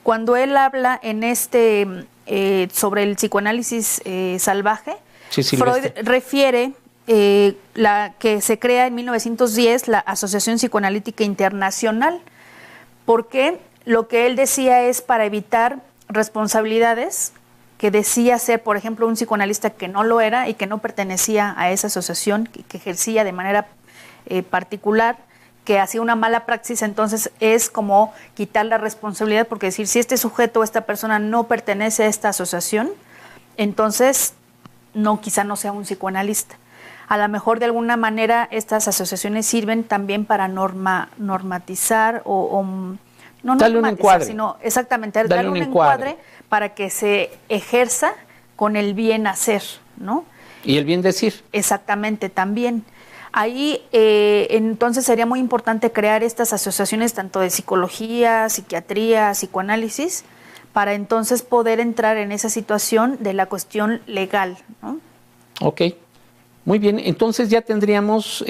cuando él habla en sobre el psicoanálisis salvaje, Sí, Freud refiere la que se crea en 1910 la Asociación Psicoanalítica Internacional, porque lo que él decía es para evitar responsabilidades que decía ser, por ejemplo, un psicoanalista que no lo era y que no pertenecía a esa asociación, que ejercía de manera particular, que hacía una mala praxis. Entonces es como quitar la responsabilidad, porque decir, si este sujeto o esta persona no pertenece a esta asociación, entonces quizá no sea un psicoanalista. A lo mejor de alguna manera estas asociaciones sirven también para normatizar no darle un encuadre. sino exactamente darle un encuadre para que se ejerza con el bien hacer, ¿no? Y el bien decir. Exactamente, también. Ahí entonces sería muy importante crear estas asociaciones tanto de psicología, psiquiatría, psicoanálisis, para entonces poder entrar en esa situación de la cuestión legal, ¿no? Ok, muy bien. Entonces ya tendríamos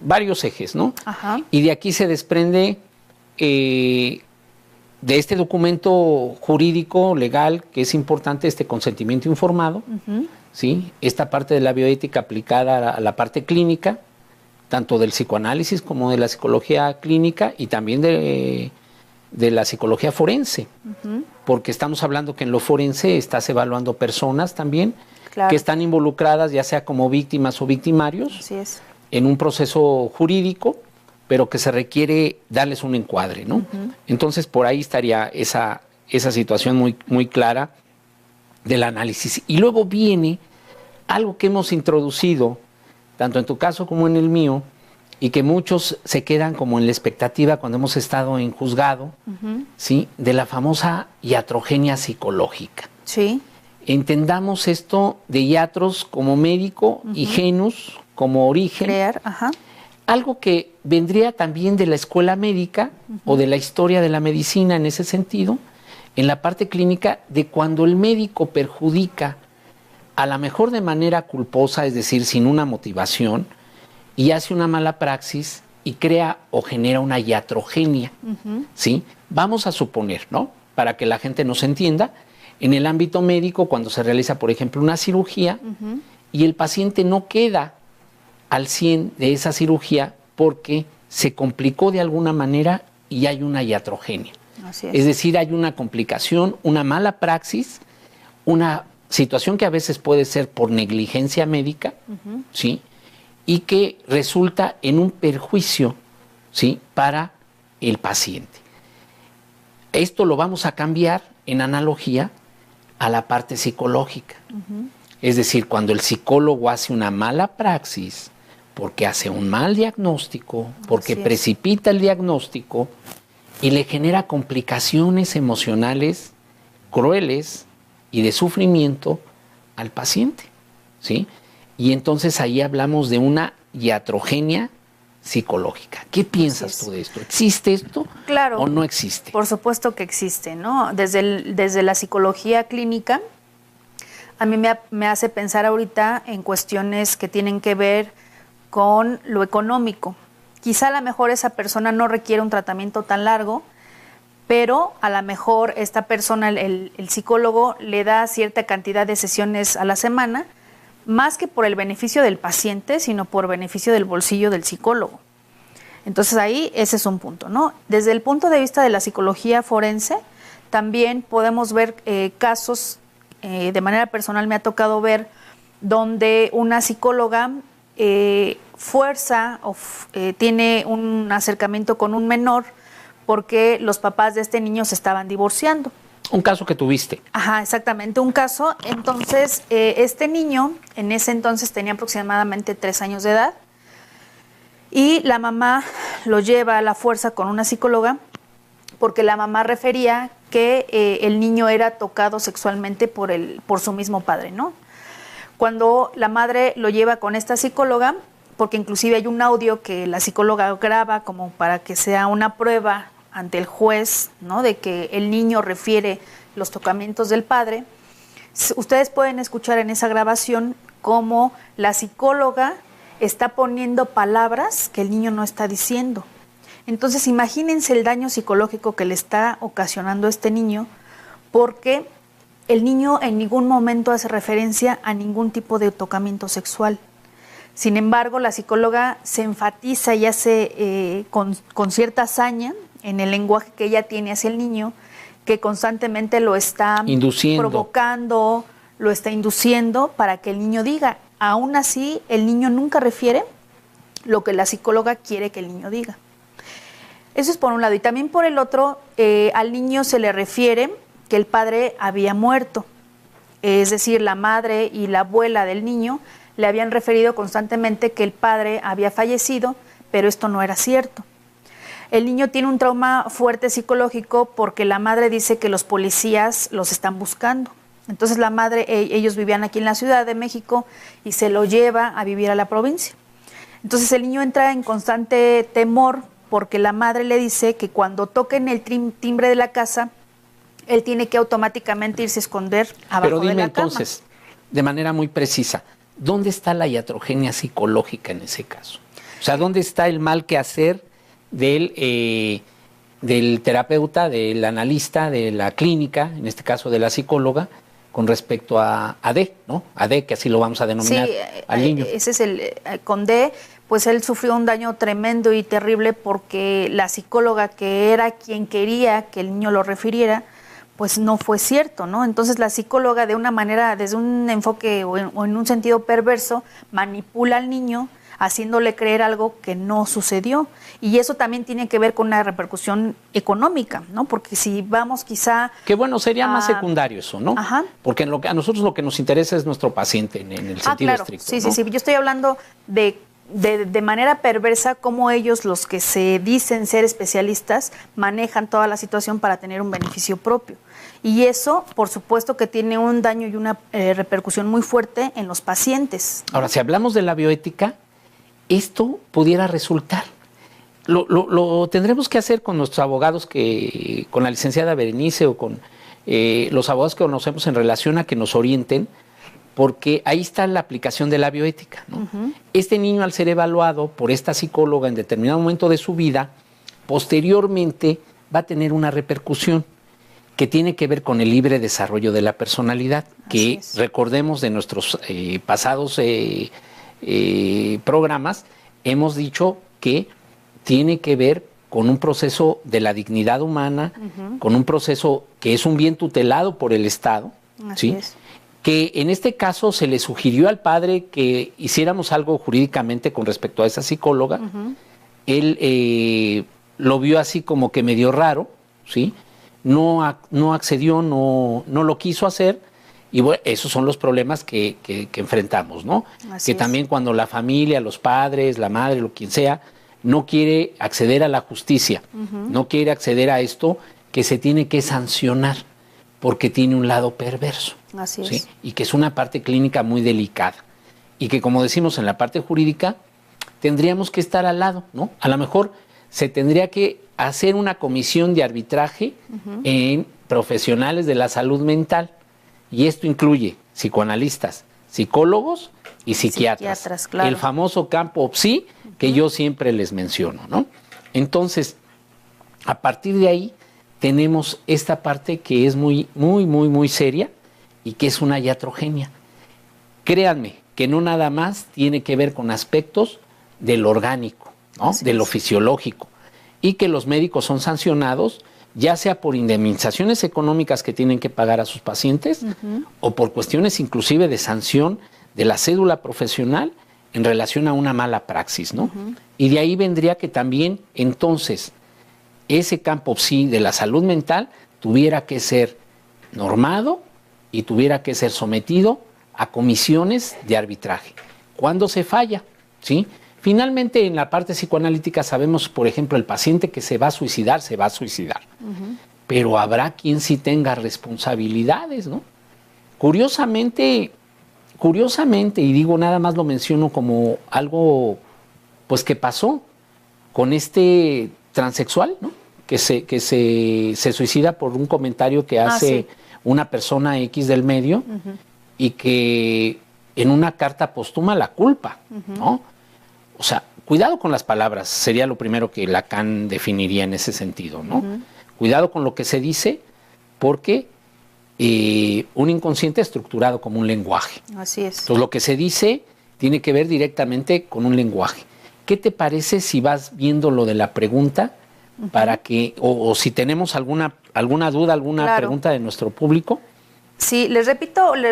varios ejes, ¿no? Ajá. Y de aquí se desprende de este documento jurídico, legal, que es importante, este consentimiento informado, ¿sí? Esta parte de la bioética aplicada a la parte clínica, tanto del psicoanálisis como de la psicología clínica y también de la psicología forense, porque estamos hablando que en lo forense estás evaluando personas también, claro, que están involucradas ya sea como víctimas o victimarios. Así es. En un proceso jurídico, pero que se requiere darles un encuadre, ¿no? Entonces, por ahí estaría esa situación muy, muy clara del análisis. Y luego viene algo que hemos introducido, tanto en tu caso como en el mío, y que muchos se quedan como en la expectativa cuando hemos estado en juzgado, ¿sí? De la famosa iatrogenia psicológica. Sí. Entendamos esto de iatros como médico y genus como origen. Crear, ajá. Algo que vendría también de la escuela médica o de la historia de la medicina en ese sentido, en la parte clínica, de cuando el médico perjudica a la mejor de manera culposa, es decir, sin una motivación, y hace una mala praxis y crea o genera una iatrogenia, ¿sí? Vamos a suponer, ¿no? Para que la gente nos entienda, en el ámbito médico, cuando se realiza, por ejemplo, una cirugía y el paciente no queda al 100 de esa cirugía porque se complicó de alguna manera y hay una iatrogenia. Así Es decir, hay una complicación, una mala praxis, una situación que a veces puede ser por negligencia médica, ¿sí? Y que resulta en un perjuicio, ¿sí? Para el paciente. Esto lo vamos a cambiar en analogía a la parte psicológica. Es decir, cuando el psicólogo hace una mala praxis, porque hace un mal diagnóstico, porque precipita el diagnóstico y le genera complicaciones emocionales crueles y de sufrimiento al paciente, ¿sí? Y entonces ahí hablamos de una iatrogenia psicológica. ¿Qué piensas tú de esto? ¿Existe esto? Claro, ¿O no existe? Por supuesto que existe, ¿no? Desde la psicología clínica, a mí me hace pensar ahorita en cuestiones que tienen que ver con lo económico. Quizá a lo mejor esa persona no requiere un tratamiento tan largo, pero a lo mejor esta persona, el psicólogo, le da cierta cantidad de sesiones a la semana, más que por el beneficio del paciente, sino por beneficio del bolsillo del psicólogo. Entonces ahí ese es un punto, ¿no? Desde el punto de vista de la psicología forense, también podemos ver casos, de manera personal me ha tocado ver, donde una psicóloga fuerza o tiene un acercamiento con un menor porque los papás de este niño se estaban divorciando. Un caso que tuviste. Ajá, exactamente, un caso. Entonces, este niño en ese entonces tenía aproximadamente 3 años de edad y la mamá lo lleva a la fuerza con una psicóloga porque la mamá refería que el niño era tocado sexualmente por su mismo padre, ¿no? Cuando la madre lo lleva con esta psicóloga, porque inclusive hay un audio que la psicóloga graba como para que sea una prueba ante el juez, ¿no? De que el niño refiere los tocamientos del padre. Ustedes pueden escuchar en esa grabación cómo la psicóloga está poniendo palabras que el niño no está diciendo. Entonces imagínense el daño psicológico que le está ocasionando a este niño, porque el niño en ningún momento hace referencia a ningún tipo de tocamiento sexual. Sin embargo, la psicóloga se enfatiza y hace con cierta hazaña en el lenguaje que ella tiene hacia el niño, que constantemente lo está provocando, lo está induciendo para que el niño diga. Aún así, el niño nunca refiere lo que la psicóloga quiere que el niño diga. Eso es por un lado. Y también por el otro, al niño se le refiere que el padre había muerto. Es decir, la madre y la abuela del niño le habían referido constantemente que el padre había fallecido, pero esto no era cierto. El niño tiene un trauma fuerte psicológico porque la madre dice que los policías los están buscando. Entonces la madre, ellos vivían aquí en la Ciudad de México y se lo lleva a vivir a la provincia. Entonces el niño entra en constante temor porque la madre le dice que cuando toquen el timbre de la casa, él tiene que automáticamente irse a esconder abajo de la cama. Pero dime entonces, de manera muy precisa, ¿dónde está la iatrogenia psicológica en ese caso? O sea, ¿dónde está el mal quehacer del terapeuta, del analista, de la clínica, en este caso de la psicóloga, con respecto a D, ¿no? A D, que así lo vamos a denominar, sí, al niño? Ese es con D, pues él sufrió un daño tremendo y terrible porque la psicóloga, que era quien quería que el niño lo refiriera, pues no fue cierto, ¿no? Entonces la psicóloga, de una manera, desde un enfoque o en un sentido perverso, manipula al niño haciéndole creer algo que no sucedió. Y eso también tiene que ver con una repercusión económica, ¿no? Porque si vamos quizá... Que bueno, sería más secundario eso, ¿no? Ajá. Porque a nosotros lo que nos interesa es nuestro paciente en el sentido claro. estricto, Sí, ¿no? sí. Yo estoy hablando de manera perversa cómo ellos, los que se dicen ser especialistas, manejan toda la situación para tener un beneficio propio. Y eso, por supuesto, que tiene un daño y una repercusión muy fuerte en los pacientes. Ahora, si hablamos de la bioética, esto pudiera resultar. Lo tendremos que hacer con nuestros abogados, con la licenciada Berenice o con los abogados que conocemos en relación a que nos orienten, porque ahí está la aplicación de la bioética, ¿no? Uh-huh. Este niño, al ser evaluado por esta psicóloga en determinado momento de su vida, posteriormente va a tener una repercusión que tiene que ver con el libre desarrollo de la personalidad, que recordemos de nuestros pasados programas, hemos dicho que tiene que ver con un proceso de la dignidad humana, uh-huh, con un proceso que es un bien tutelado por el Estado, ¿sí? Que en este caso se le sugirió al padre que hiciéramos algo jurídicamente con respecto a esa psicóloga. Uh-huh. Él lo vio así como que medio raro, ¿sí? No accedió, no lo quiso hacer, y bueno, esos son los problemas que enfrentamos, ¿no? Así que también cuando la familia, los padres, la madre, lo quien sea, no quiere acceder a la justicia, uh-huh, no quiere acceder a esto que se tiene que sancionar porque tiene un lado perverso. Así ¿sí? es. Y que es una parte clínica muy delicada. Y que, como decimos en la parte jurídica, tendríamos que estar al lado, ¿no? A lo mejor se tendría que hacer una comisión de arbitraje, uh-huh, en profesionales de la salud mental. Y esto incluye psicoanalistas, psicólogos y psiquiatras. Claro. El famoso campo PSI que, uh-huh, yo siempre les menciono, ¿no? Entonces, a partir de ahí, tenemos esta parte que es muy, muy, muy, muy seria y que es una iatrogenia. Créanme que no nada más tiene que ver con aspectos de lo orgánico, ¿no? De lo fisiológico, y que los médicos son sancionados, ya sea por indemnizaciones económicas que tienen que pagar a sus pacientes, uh-huh, o por cuestiones inclusive de sanción de la cédula profesional en relación a una mala praxis, ¿no? Uh-huh. Y de ahí vendría que también entonces ese campo sí de la salud mental tuviera que ser normado y tuviera que ser sometido a comisiones de arbitraje. ¿Cuándo se falla? ¿Sí? Finalmente, en la parte psicoanalítica sabemos, por ejemplo, el paciente que se va a suicidar, se va a suicidar. Pero habrá quien sí tenga responsabilidades, ¿no? Curiosamente, y digo, nada más lo menciono como algo, pues, que pasó con este transexual, ¿no? Que se suicida por un comentario que hace una persona X del medio y que en una carta póstuma la culpa, ¿no? O sea, cuidado con las palabras, sería lo primero que Lacan definiría en ese sentido, ¿no? Cuidado con lo que se dice, porque un inconsciente estructurado como un lenguaje. Así es. Entonces, lo que se dice tiene que ver directamente con un lenguaje. ¿Qué te parece si vas viendo lo de la pregunta para que, o si tenemos alguna duda, alguna pregunta de nuestro público? Sí, les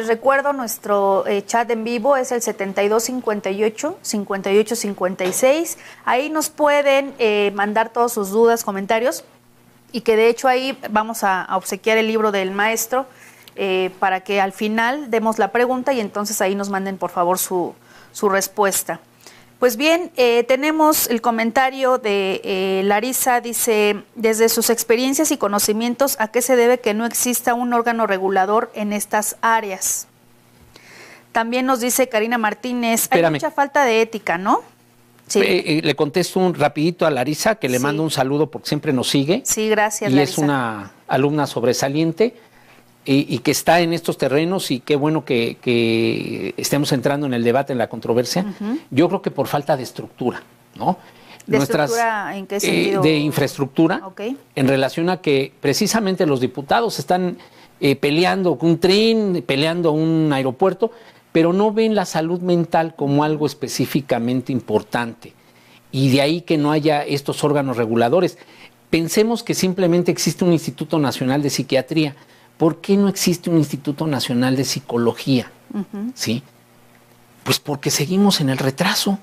recuerdo nuestro chat en vivo, es el 7258-5856. Ahí nos pueden mandar todas sus dudas, comentarios, y que de hecho ahí vamos a obsequiar el libro del maestro para que al final demos la pregunta y entonces ahí nos manden por favor su respuesta. Pues bien, tenemos el comentario de Larisa, dice, desde sus experiencias y conocimientos, ¿a qué se debe que no exista un órgano regulador en estas áreas? También nos dice Karina Martínez, Espérame. Hay mucha falta de ética, ¿no? Sí. Le contesto un rapidito a Larisa, que le mando un saludo porque siempre nos sigue. Sí, gracias, y Larisa. Es una alumna sobresaliente y que está en estos terrenos, y qué bueno que estemos entrando en el debate, en la controversia. Yo creo que por falta de estructura, ¿no? ¿Estructura en qué sentido? De infraestructura, en relación a que precisamente los diputados están peleando un tren, peleando un aeropuerto, pero no ven la salud mental como algo específicamente importante. Y de ahí que no haya estos órganos reguladores. Pensemos que simplemente existe un Instituto Nacional de Psiquiatría. ¿Por qué no existe un Instituto Nacional de Psicología? ¿Sí? Pues porque seguimos en el retraso,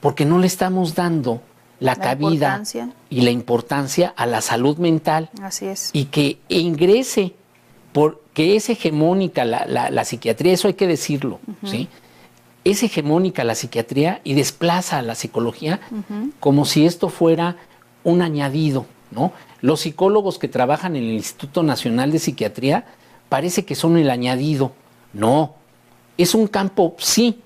porque no le estamos dando la cabida y la importancia a la salud mental. Así es. Y que ingrese, porque es hegemónica la psiquiatría, eso hay que decirlo, ¿sí? Es hegemónica la psiquiatría y desplaza a la psicología como si esto fuera un añadido, ¿no? Los psicólogos que trabajan en el Instituto Nacional de Psiquiatría parece que son el añadido. No, es un campo, sí.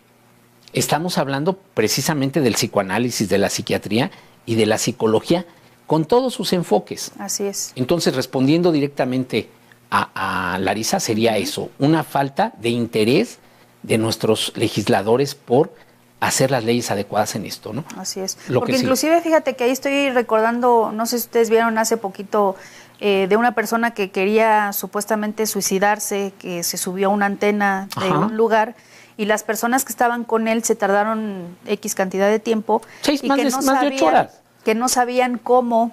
Estamos hablando precisamente del psicoanálisis, de la psiquiatría y de la psicología con todos sus enfoques. Así es. Entonces, respondiendo directamente a Larisa, sería eso, una falta de interés de nuestros legisladores por hacer las leyes adecuadas en esto, ¿no? Así es. Porque inclusive, fíjate que ahí estoy recordando, no sé si ustedes vieron hace poquito, de una persona que quería supuestamente suicidarse, que se subió a una antena de un lugar, y las personas que estaban con él se tardaron X cantidad de tiempo, más de 8 horas. Que no sabían cómo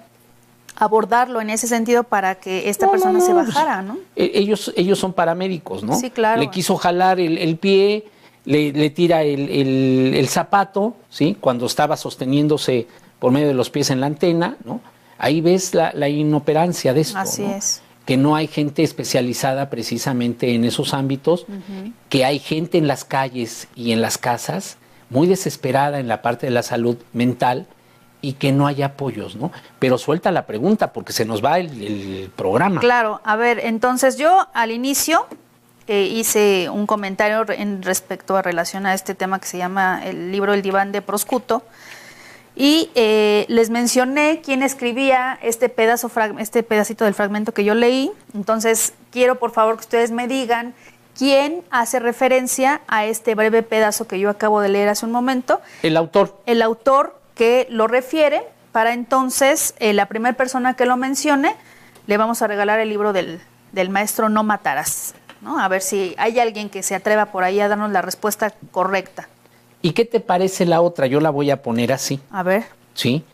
abordarlo en ese sentido para que esta persona se bajara, ¿no? Ellos son paramédicos, ¿no? Sí, claro. Le quiso jalar el pie, le tira el zapato, ¿sí? Cuando estaba sosteniéndose por medio de los pies en la antena, ¿no? Ahí ves la inoperancia de esto. Así ¿no? es. Que no hay gente especializada precisamente en esos ámbitos, que hay gente en las calles y en las casas muy desesperada en la parte de la salud mental y que no hay apoyos, ¿no? Pero suelta la pregunta porque se nos va el programa. Claro, a ver, entonces yo al inicio hice un comentario en respecto a relación a este tema que se llama el libro El diván de Proscuto, y les mencioné quién escribía este pedacito del fragmento que yo leí. Entonces quiero por favor que ustedes me digan quién hace referencia a este breve pedazo que yo acabo de leer hace un momento. El autor. El autor que lo refiere, para entonces la primera persona que lo mencione le vamos a regalar el libro del maestro No Matarás, ¿no? A ver si hay alguien que se atreva por ahí a darnos la respuesta correcta. ¿Y qué te parece la otra? Yo la voy a poner así. A ver. Sí.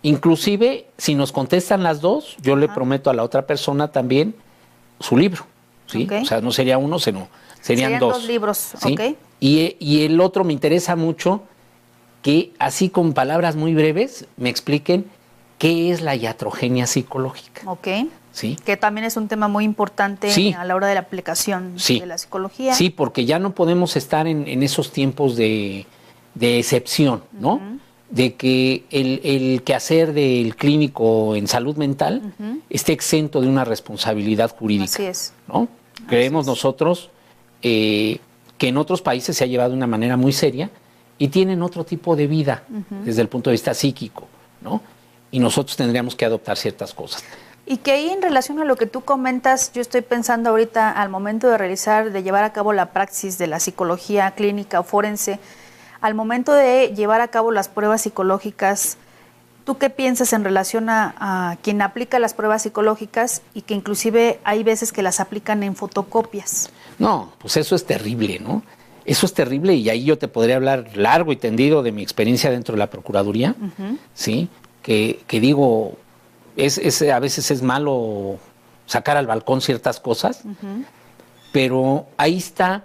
Inclusive, si nos contestan las dos, yo le prometo a la otra persona también su libro, ¿sí? O sea, no sería uno, sino serían dos. 2 libros, ¿sí? ok. Y el otro me interesa mucho que, así con palabras muy breves, me expliquen qué es la iatrogenia psicológica. Ok. ¿Sí? Que también es un tema muy importante a la hora de la aplicación de la psicología. Sí, porque ya no podemos estar en esos tiempos de excepción, ¿no? de que el quehacer del clínico en salud mental esté exento de una responsabilidad jurídica. Así es. ¿No? Creemos nosotros que en otros países se ha llevado de una manera muy seria y tienen otro tipo de vida desde el punto de vista psíquico, ¿no? Y nosotros tendríamos que adoptar ciertas cosas. Y que ahí en relación a lo que tú comentas, yo estoy pensando ahorita al momento de llevar a cabo la praxis de la psicología clínica o forense, al momento de llevar a cabo las pruebas psicológicas, ¿tú qué piensas en relación a quien aplica las pruebas psicológicas y que inclusive hay veces que las aplican en fotocopias? No, pues eso es terrible, ¿no? Eso es terrible y ahí yo te podría hablar largo y tendido de mi experiencia dentro de la Procuraduría, ¿sí? Que digo, a veces es malo sacar al balcón ciertas cosas, pero ahí está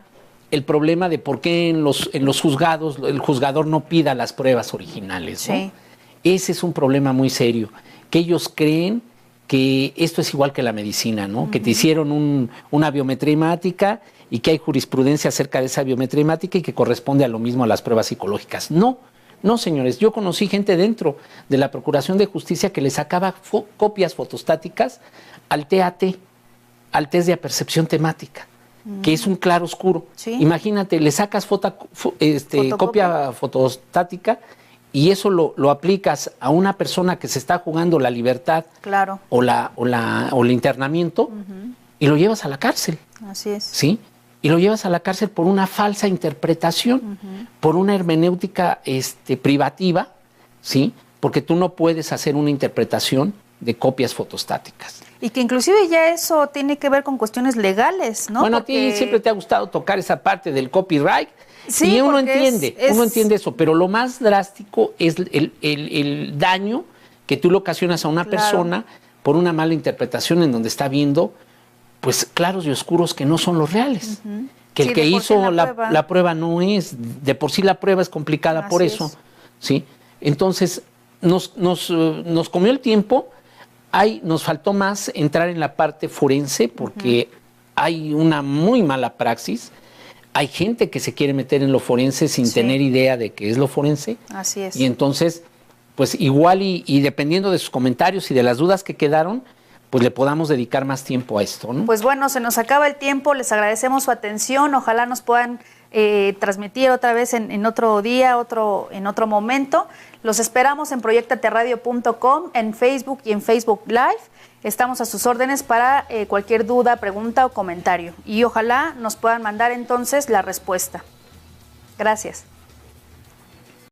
el problema de por qué en los juzgados el juzgador no pida las pruebas originales, ¿no? Sí. Ese es un problema muy serio, que ellos creen que esto es igual que la medicina, ¿no? Que te hicieron una biometría hemática y que hay jurisprudencia acerca de esa biometría hemática y que corresponde a lo mismo a las pruebas psicológicas. No, señores, yo conocí gente dentro de la Procuración de Justicia que le sacaba copias fotostáticas al TAT, al test de apercepción temática, que es un claro oscuro. ¿Sí? Imagínate, le sacas copia fotostática y eso lo aplicas a una persona que se está jugando la libertad, claro, o el internamiento, y lo llevas a la cárcel. Así es. ¿Sí? Y lo llevas a la cárcel por una falsa interpretación, por una hermenéutica privativa, ¿sí? Porque tú no puedes hacer una interpretación de copias fotostáticas. Y que inclusive ya eso tiene que ver con cuestiones legales, ¿no? Bueno, porque a ti siempre te ha gustado tocar esa parte del copyright, sí, y uno entiende eso, pero lo más drástico es el daño que tú le ocasionas a una persona por una mala interpretación en donde está viendo pues claros y oscuros que no son los reales. Que el que hizo la prueba no es, de por sí la prueba es complicada por eso. ¿Sí? Entonces, nos comió el tiempo, nos faltó más entrar en la parte forense porque hay una muy mala praxis. Hay gente que se quiere meter en lo forense sin tener idea de qué es lo forense. Así es. Y entonces, pues igual y dependiendo de sus comentarios y de las dudas que quedaron, pues le podamos dedicar más tiempo a esto, ¿no? Pues bueno, se nos acaba el tiempo, les agradecemos su atención, ojalá nos puedan transmitir otra vez en otro día, en otro momento. Los esperamos en proyectateradio.com, en Facebook y en Facebook Live. Estamos a sus órdenes para cualquier duda, pregunta o comentario. Y ojalá nos puedan mandar entonces la respuesta. Gracias.